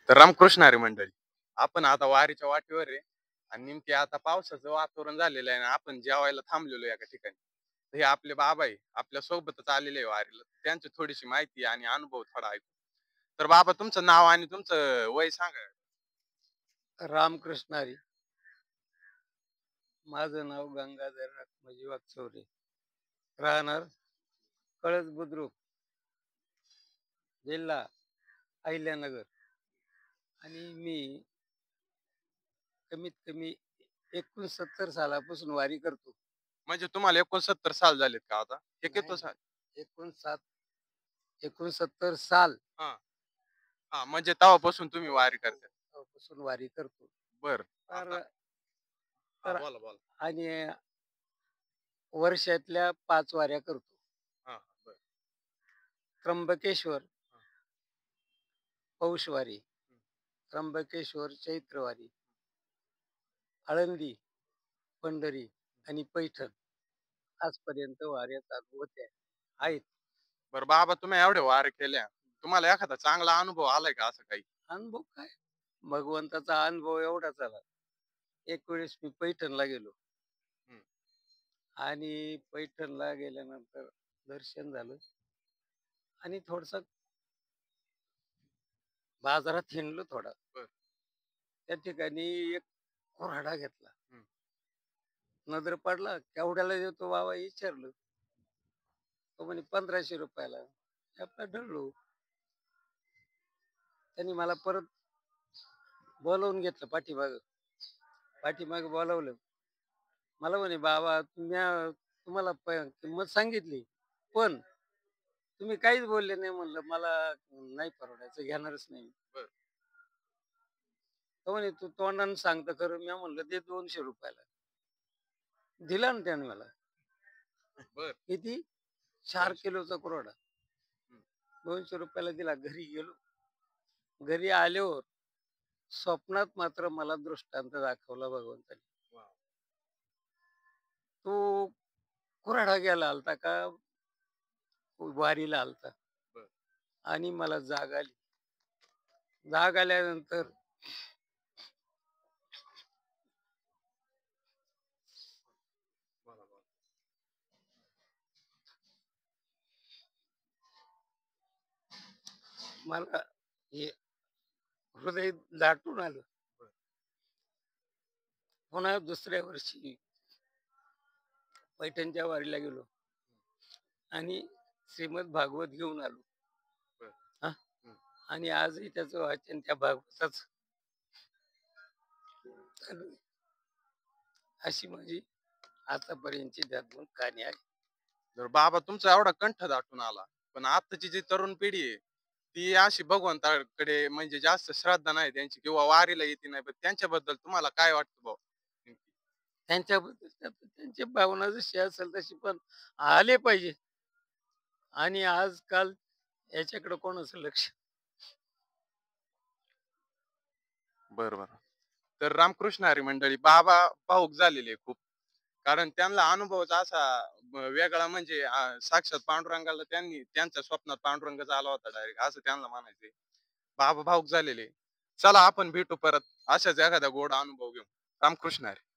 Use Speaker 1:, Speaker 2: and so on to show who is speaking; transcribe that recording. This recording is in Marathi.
Speaker 1: तर रामकृष्ण हरी मंडळी, आपण आता वारीच्या वाटेवर आहे आणि नेमके आता पावसाचं वातावरण झालेलं आहे आणि आपण जेवायला थांबलेलो आहे एका ठिकाणी. तर हे आपले बाबा आहे, आपल्या सोबतच आलेले आहे वारीला. त्यांची थोडीशी माहिती आणि अनुभव थोडा ऐकू. तर बाबा तुमचं नाव आणि तुमचं वय सांगा.
Speaker 2: रामकृष्ण हरी. माझं नाव गंगाधर रखमाजी वाकचौरे. राहणार कळस बुद्रुक, जिल्हा अहिल्यानगर. आणि मी कमीत कमी 69 सालापासून वारी करतो.
Speaker 1: म्हणजे तुम्हाला 69 साल झालेत का आता? हे किती
Speaker 2: नाही,
Speaker 1: साल?
Speaker 2: 69 69 साल
Speaker 1: हा. हा, म्हणजे तेव्हापासून तुम्ही वारी करता.
Speaker 2: पासून वारी करतो.
Speaker 1: बर. आता
Speaker 2: तर
Speaker 1: हा,
Speaker 2: तर
Speaker 1: बोला बोला.
Speaker 2: आणि वर्षातल्या 5 वाऱ्या करतो.
Speaker 1: हा, बर.
Speaker 2: त्र्यंबकेश्वर
Speaker 1: हा,
Speaker 2: पौषवारी,
Speaker 1: हम्म.
Speaker 2: त्र्यंबकेश्वर चैत्रवारी, आळंदी, पंढरी आणि पैठण आजपर्यंत वाऱ्या चालू होत्या
Speaker 1: बर.
Speaker 2: आहेत.
Speaker 1: बर बाबा, तुम्ही एवढे वारी केल्या, तुम्हाला एखादा चांगला अनुभव आलाय का असं काही?
Speaker 2: अनुभव काय? भगवंताचा अनुभव एवढाच आला. एक वेळेस मी पैठणला गेलो
Speaker 1: हम्म.
Speaker 2: आणि पैठणला गेल्यानंतर दर्शन झालं आणि थोडंसं बाजारात हिंडलो थोडा.
Speaker 1: बर.
Speaker 2: त्या ठिकाणी एक कोऱ्हाडा घेतला.
Speaker 1: हम्म.
Speaker 2: नजर पडला, केवढ्याला देतो बाबा विचारलं. तो म्हणे 1500 रुपयाला. मी आपला ढळलो. त्यांनी मला परत बोलावून घेतलं पाठीमागं. पाठीमागं बोलावलं. मला म्हणे, "बाबा तुम्हाला किंमत सांगितली, पण तुम्ही काहीच बोलले नाही." म्हणलं, "मला नाही परवडायचं, घेणारच नाही."
Speaker 1: बर.
Speaker 2: तो म्हणे, "तू तोंडाने सांगतं खरं." मी म्हणलं, "दे 200 रुपयाला." दिला ना त्याने मला.
Speaker 1: बर.
Speaker 2: किती? 4
Speaker 1: 200.
Speaker 2: किलोचा कुराडा.
Speaker 1: हम्म.
Speaker 2: 200 रुपयाला दिला. घरी गेलो. घरी आल्यावर स्वप्नात मात्र मला दृष्टांत दाखवला भगवंतानी.
Speaker 1: वा.
Speaker 2: तो कुऱ्हाडा घ्यायला आलता का वारीला आलता?
Speaker 1: बर.
Speaker 2: आणि मला जाग आली. जाग आल्यानंतर
Speaker 1: बोला बोला.
Speaker 2: मला हे हृदय दाटून आलं.
Speaker 1: बर.
Speaker 2: पुन्हा दुसऱ्या वर्षी पैठणच्या वारीला गेलो आणि श्रीमद भागवत घेऊन आलो.
Speaker 1: बर.
Speaker 2: हां.
Speaker 1: हम्म.
Speaker 2: आणि आजही त्याचं वाचन त्या भागवताच चालू आहे. अशी माझी आतापर्यंतची त्यातून कहाणी आहे.
Speaker 1: तर बाबा तुमचा एवढा कंठ दाटून आला, पण आताची जी तरुण पिढी आहे ती अशी भगवंताकडे म्हणजे जास्त श्रद्धा नाही त्यांची किंवा वारीला येते नाही, पण त्यांच्याबद्दल तुम्हाला काय वाटतं भाऊ?
Speaker 2: त्यांच्याबद्दल त्यांची भावना जशी असेल तशी पण आले पाहिजे. आणि आजकाल याच्याकडे कोणाचं लक्ष?
Speaker 1: बरं बरं. तर रामकृष्ण हरी मंडळी, बाबा भावुक झालेले खूप. कारण त्यांना अनुभवच असा वेगळा म्हणजे साक्षात पांडुरंगाला त्यांनी त्यांच्या स्वप्नात पांडुरंगच आला होता डायरेक्ट असं त्यांना म्हणायचंय. बाबा भावुक झालेले. चला आपण भेटू परत अशाच एखाद्या गोड अनुभव घेऊन. रामकृष्ण हरी.